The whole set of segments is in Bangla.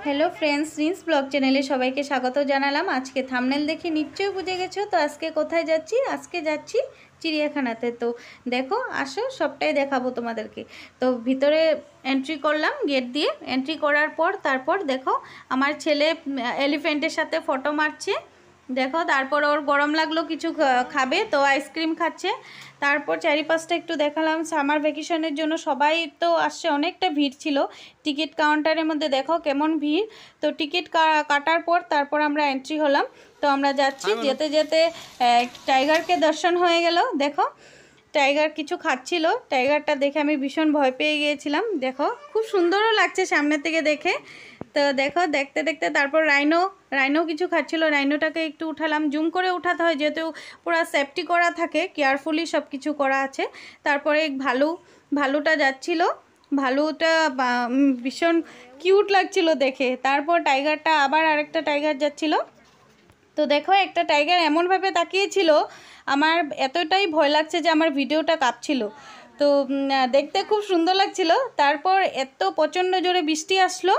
हेलो फ्रेंड्स, रिंस ब्लग चैनेले सबाइके स्वागत जानालाम। आज के थामनेल देखे निश्चय बुझे गेछो तो आज के कोथाय जाচ্ছি। आज के जाচ্ছি चिड़ियाखानाते। तो देखो आसो सबटाई देखाबो तोमादेरके। तो भितरे एंट्री करलाम गेट दिए। एंट्री करार पर तारपर देखो आमार छेले एलिफेंटेर साथे फटो मारछे। देखो तारपर ओर गरम लागलो किछु खाबे तो आइसक्रीम खाচ্ছে। तारपर चारिपाशटा एकटू देखालाम। सामार भ्याकेशनेर जोन्नो सबाई तो आसছে, अनेकटा भीड़ छिलो। टिकिट काउंटारेर मध्य देखो केमन भीड़। तो टिकिट काटार पर तारपर आमरा एंट्री हलाम। तो आमरा जाচ্ছি, जेते जेते टाइगारके दर्शन हये गेल। देखो टाइगार किछु खाচ্ছিল। टाइगारटा देखे आमी भीषण भय पेये गिয়েছিলাম। देखो खूब सुंदरও লাগছে सामने থেকে देखे। तो देखो देखते देखते तारपर राइनो किछु खाচ্ছিল। राइनोटाके एकटू उठालाम। जूम करे उठाते हय जेहेतु पुरा सेफ्टी करा थाके, केयारफुली सब किछु करा आछे। तारपरे एक भालुटा जाচ্ছিল। भालुटा भीषण किউট लागছিল देखे। तारपर टाइगारटा आबार आरेकटा टाइगार जाচ্ছিল। तो देखो एक टाइगार एमन भावे ताकिয়েছিল, आमार एतटाई भय लागছে যে আমার ভিডিওটা কাঁপছিল। তো দেখতে খুব সুন্দর লাগছিল। তারপর এত প্রচণ্ড জোরে বৃষ্টি আসলো।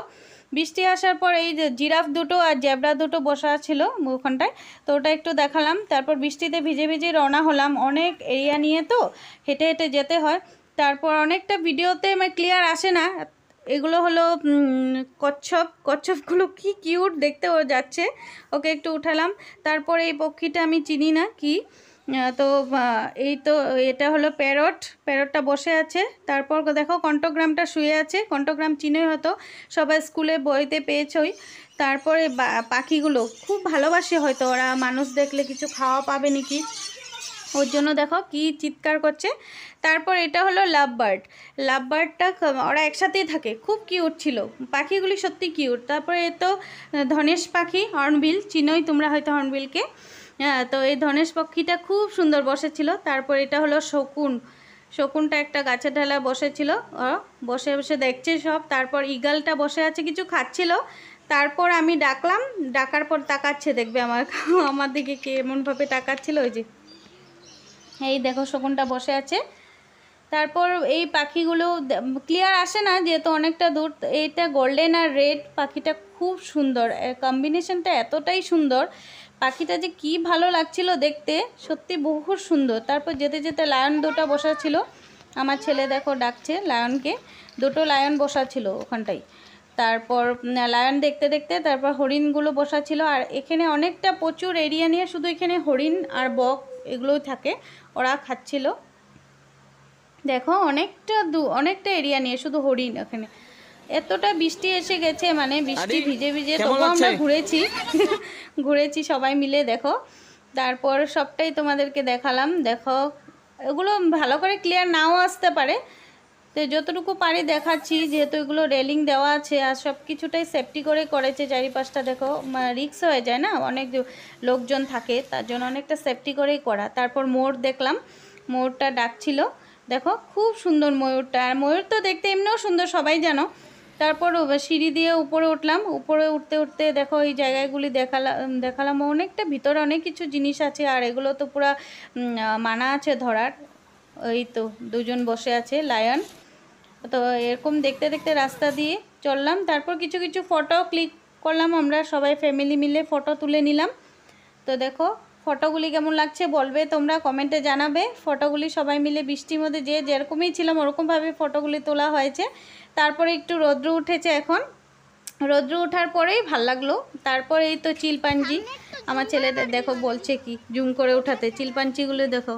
বৃষ্টি আসার পর এই যে জিরাফ দুটো আর জেব্রা দুটো বসা ছিল ওখানটায়, তো ওটা একটু দেখালাম। তারপর বৃষ্টিতে ভিজে ভিজে রওনা হলাম। অনেক এরিয়া নিয়ে তো হেঁটে হেঁটে যেতে হয়। তারপর অনেকটা ভিডিওতে ক্লিয়ার আসে না। এগুলো হলো কচ্ছপগুলো কি কিউট দেখতে ও যাচ্ছে, ওকে একটু উঠালাম। তারপর এই পক্ষীটা আমি চিনি না কি, তো এই তো এটা হলো প্যারটটা বসে আছে। তারপর দেখো কণ্ঠগ্রামটা শুয়ে আছে। কণ্ঠগ্রাম চিনে হতো, সবাই স্কুলে বইতে পেয়েছই। তারপরে পাখিগুলো খুব ভালোবাসে, হয়তো ওরা মানুষ দেখলে কিছু খাওয়া পাবে নাকি ওর জন্য দেখো কি চিৎকার করছে। তারপর এটা হলো লাভবার্ডটা ওরা একসাথেই থাকে, খুব কিউট ছিল পাখিগুলি, সত্যি কিউট। তারপরে এ তো ধনেশ পাখি, হর্নবিল চিনোই তোমরা হয়তো হর্নবিলকে। তো এই ধনেশ পক্ষীটা খুব সুন্দর বসেছিল। তারপর এটা হলো শকুনটা একটা গাছের ঢালায় বসেছিল, বসে বসে দেখছে সব। তারপর ইগলটা বসে আছে কিছু খাচ্ছিল। তারপর আমি ডাকলাম, ডাকার পর তাকাচ্ছে, দেখবে আমার দিকে কেমনভাবে তাকাচ্ছিল। ওই যে এই দেখো শকুনটা বসে আছে। তারপর এই পাখিগুলো ক্লিয়ার আসে না যেহেতু অনেকটা দূর। এইটা গোল্ডেন আর রেড পাখিটা খুব সুন্দর, কম্বিনেশনটা এতটাই সুন্দর। পাখিটা যে কি ভালো লাগছিল দেখতে, সত্যি বহুত সুন্দর। তারপর যেতে যেতে লায়ন দুটো বসা ছিল। আমার ছেলে দেখো ডাকছে লায়নকে, দুটো লায়ন বসা ছিল ওখানটাই। তারপর লায়ন দেখতে দেখতে তারপর হরিণগুলো বসা ছিল। আর এখানে অনেকটা প্রচুর এরিয়া নিয়ে শুধু এখানে হরিণ আর বক এগুলোই থাকে, ওরা খাচ্ছিল। দেখো অনেকটা এরিয়া নিয়ে শুধু হরিণ। এখানে এতটা বৃষ্টি এসে গেছে, মানে বৃষ্টি ভিজে ভিজে তবু আমরা ঘুরেছি সবাই মিলে। দেখো তারপর সবটাই তোমাদেরকে দেখালাম। দেখো এগুলো ভালো করে ক্লিয়ার নাও আসতে পারে, তো যতটুকু পারি দেখাচ্ছি, যেহেতু এগুলো রেলিং দেওয়া আছে আর সব কিছুটাই সেফটি করে করেছে চারিপাশটা। দেখো রিস্ক হয়ে যায় না, অনেক লোকজন থাকে, তার জন্য অনেকটা সেফটি করেই করা। তারপর মোর দেখলাম, মোরটা ডাকছিল। দেখো খুব সুন্দর ময়ূরটা, আর ময়ূর তো দেখতে এমনিও সুন্দর সবাই জানো। তারপর সিঁড়ি দিয়ে উপরে উঠলাম। উপরে উঠতে উঠতে দেখো এই জায়গাগুলি দেখালাম। অনেকটা ভিতরে অনেক কিছু জিনিস আছে, আর এগুলো তো পুরা মানা আছে ধরার। ওই তো দুজন বসে আছে লায়ন। তো এরকম দেখতে দেখতে রাস্তা দিয়ে চললাম। তারপর কিছু কিছু ফটো ক্লিক করলাম, আমরা সবাই ফ্যামিলি মিলে ফটো তুলে নিলাম। তো দেখো ফটোগুলি কেমন লাগছে বলবে তোমরা, কমেন্টে জানাবে। ফটোগুলি সবাই মিলে বৃষ্টির মধ্যে যে যেরকমই ছিলাম ওরকমভাবে ফটোগুলি তোলা হয়েছে। তারপরে একটু রৌদ্র উঠেছে, এখন রৌদ্র ওঠার পরেই ভাল লাগলো। তারপর এই তো চিলপাঞ্জি, আমার ছেলেদের দেখো বলছে কি জুম করে উঠাতে, চিলপাঞ্জিগুলো দেখো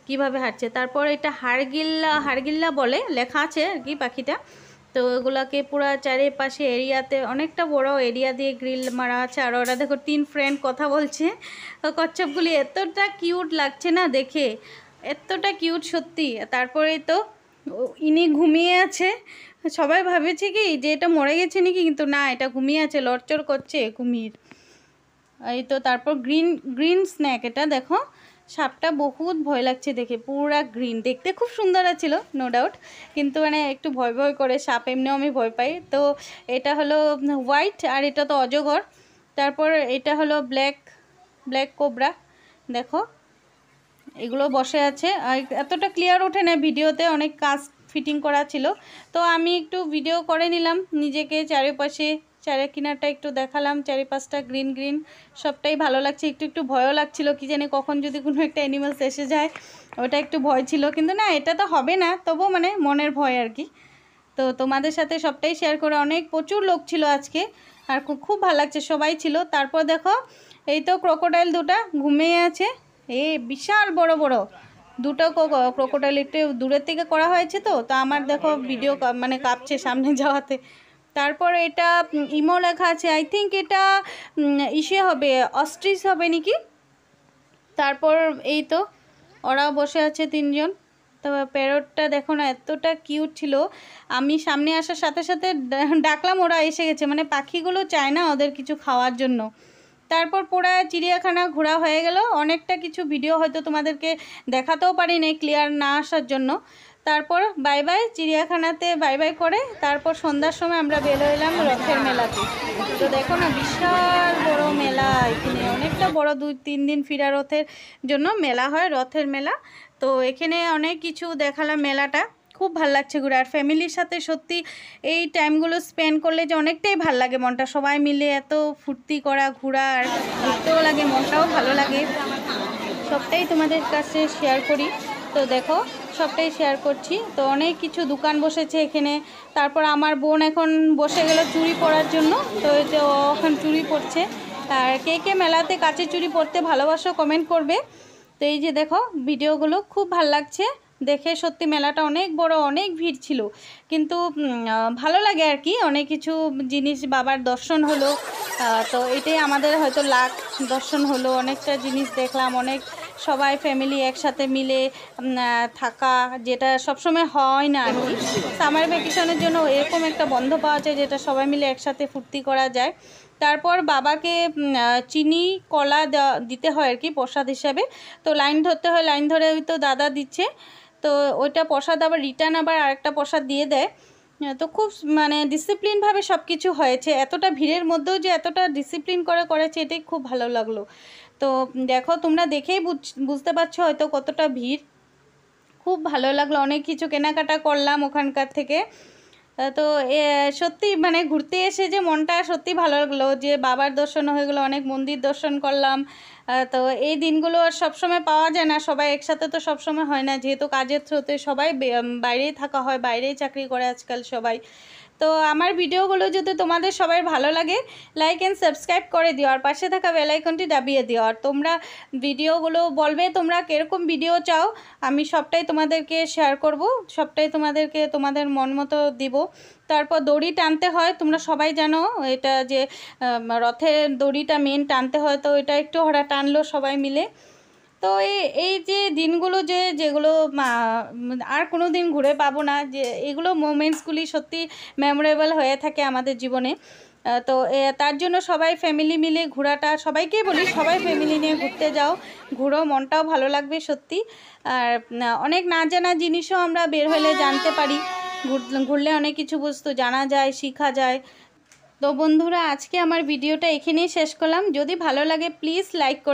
কিভাবে হাঁটছে। তারপর এটা হাড়গিল্লা বলে লেখা আছে আর কি পাখিটা। তো ওগুলাকে পুরো চারিপাশে এরিয়াতে অনেকটা বড় এরিয়া দিয়ে গ্রিল মারা আছে। আর ওরা দেখো 3 ফ্রেন্ড কথা বলছে। কচ্ছপগুলি এতটা কিউট লাগছে না দেখে, এতটা কিউট সত্যি। তারপরে তো ইনি ঘুমিয়ে আছে, সবাই ভাবেছে কি যে এটা মরে গেছে নাকি, কিন্তু না, এটা ঘুমিয়ে আছে, লড়চড় করছে কুমির। এই তো তারপর গ্রিন স্ন্যাক, এটা দেখো সাপটা বহুত ভয় লাগছে দেখে, পুরা গ্রিন, দেখতে খুব সুন্দর ছিল নো ডাউট, কিন্তু মানে একটু ভয় ভয় করে, সাপ এমনিও আমি ভয় পাই। তো এটা হলো হোয়াইট, আর এটা তো অজগর। তারপর এটা হলো ব্ল্যাক কোবরা। দেখো এগুলো বসে আছে। আর এতটা ক্লিয়ার ওঠে না ভিডিওতে, অনেক কাজ ফিটিং করা ছিল, তো আমি একটু ভিডিও করে নিলাম নিজেকে, চারিপাশে চারে কিনারটা একটু দেখালাম, চারিপাশটা গ্রিন গ্রিন, সবটাই ভালো লাগছে। একটু একটু ভয়ও লাগছিল, কি জানি কখন যদি কোনো একটা অ্যানিমালস এসে যায়, ওটা একটু ভয় ছিল। কিন্তু না, এটা তো হবে না, তবুও মানে মনের ভয় আর কি। তো তোমাদের সাথে সবটাই শেয়ার করে, প্রচুর লোক ছিল আজকে, আর খুব ভালো লাগছে, সবাই ছিল। তারপর দেখো এই তো ক্রোকোডাইল দুটা ঘুমিয়ে আছে, বিশাল বড় বড় দুটো ক্রোকোডাইল। একটু দূরের থেকে করা হয়েছে, তো আমার দেখো ভিডিও মানে কাঁপছে সামনে যাওয়াতে। তারপর এটা ইমো লেখা আছে, আই থিঙ্ক এটা ইসে হবে, অস্ট্রিচ হবে নাকি। তারপর এই তো ওরাও বসে আছে 3 জন। তো প্যারটটা দেখো না, এতটা কিউট ছিল। আমি সামনে আসার সাথে সাথে ডাকলাম, ওরা এসে গেছে। মানে পাখিগুলো চায় না ওদের কিছু খাওয়ার জন্য। তারপর পুরা চিড়িয়াখানা ঘোরা হয়ে গেল। অনেকটা কিছু ভিডিও হয়তো তোমাদেরকে দেখাতেও পারি না, ক্লিয়ার না আসার জন্য। তারপর বাই বাই, চিড়িয়াখানাতে বাই বাই করে তারপর সন্ধ্যার সময় আমরা বেরো এলাম রথের মেলাতে। তো দেখো না, বিশাল বড় মেলা এখানে, অনেকটা বড়, 2-3 দিন ফিরা রথের জন্য মেলা হয়, রথের মেলা। তো এখানে অনেক কিছু দেখালাম, মেলাটা খুব ভাল লাগছে ঘুরে। আর ফ্যামিলির সাথে সত্যি এই টাইমগুলো স্পেন্ড করলে যে অনেকটাই ভাল লাগে মনটা, সবাই মিলে এত ফুর্তি করা, ঘোরা, আর ঘুরতেও লাগে, মনটাও ভালো লাগে। সবটাই তোমাদের কাছে শেয়ার করি। তো দেখো সবটাই শেয়ার করছি। তো অনেক কিছু দোকান বসেছে এখানে। তারপর আমার বোন এখন বসে গেল চুড়ি পরার জন্য, তো এতে ও এখন চুড়ি পরছে। আর কে কে মেলাতে কাচের চুড়ি পরতে ভালোবাসো কমেন্ট করবে। তো এই যে দেখো ভিডিওগুলো খুব ভাল লাগছে দেখে, সত্যি মেলাটা অনেক বড়, অনেক ভিড় ছিল, কিন্তু ভালো লাগে আর কি। অনেক কিছু জিনিস, বাবার দর্শন হলো, তো এটাই আমাদের হয়তো লাখ, দর্শন হলো, অনেকটা জিনিস দেখলাম, অনেক সবাই ফ্যামিলি একসাথে মিলে থাকা, যেটা সবসময় হয় না আর কি। সামার ভ্যাকেশনের জন্য এরকম একটা বন্ধ পাওয়া যায়, যেটা সবাই মিলে একসাথে ফুর্তি করা যায়। তারপর বাবাকে চিনি কলা দিতে হয় আর কি প্রসাদ হিসাবে। তো লাইন ধরতে হয়, লাইন ধরে তো দাদা দিচ্ছে, তো ওইটা প্রসাদ আবার রিটার্ন আবার আরেকটা প্রসাদ দিয়ে দেয়। তো খুব মানে ডিসিপ্লিনভাবে সব কিছু হয়েছে, এতটা ভিড়ের মধ্যেও যে এতটা ডিসিপ্লিন করে করেছে, এটাই খুব ভালো লাগলো। তো দেখো তোমরা দেখেই বুঝতে পারছো হয়তো কতটা ভিড়, খুব ভালো লাগলো। অনেক কিছু কেনাকাটা করলাম ওখানকার থেকে। তো সত্যি মানে ঘুরতে এসে যে মনটা সত্যি ভালো লাগলো, যে বাবার দর্শন হয়ে গেলো, অনেক মন্দির দর্শন করলাম। তো এই দিনগুলো আর সবসময় পাওয়া যায় না, সবাই একসাথে তো সবসময় হয় না, যেহেতু কাজের থ্রুতে সবাই বাইরেই থাকা হয়, বাইরেই চাকরি করে আজকাল সবাই। তো আমার ভিডিওগুলো যদি তোমাদের সবাই ভালো লাগে, লাইক অ্যান্ড সাবস্ক্রাইব করে দিও, আর পাশে থাকা বেল আইকনটি দাবিয়ে দিও। আর তোমরা ভিডিওগুলো বলবে তোমরা কীরকম ভিডিও চাও, আমি সবটাই তোমাদেরকে শেয়ার করব, সবটাই তোমাদেরকে তোমাদের মন মতো দিব। তারপর দড়ি টানতে হয়, তোমরা সবাই জানো এটা, যে রথের দড়িটা মেন টানতে হয়, তো এটা একটু ওরা টানলো সবাই মিলে। তো এই যে দিনগুলো যেগুলো আর কোনো দিন ঘুরে পাবো না, যে এগুলো মোমেন্টসগুলি সত্যি মেমোরেবল হয়ে থাকে আমাদের জীবনে। তো তার জন্য সবাই ফ্যামিলি মিলে ঘোরাটা, সবাইকেই বলি সবাই ফ্যামিলি নিয়ে ঘুরতে যাও, ঘুরো, মনটাও ভালো লাগবে সত্যি। আর অনেক না জানা জিনিসও আমরা বের হলে জানতে পারি, ঘুরলে অনেক কিছু বস্তু জানা যায়, শেখা যায়। তো বন্ধুরা, আজকে আমার ভিডিওটা এখানেই শেষ করলাম। যদি ভালো লাগে প্লিজ লাইক করে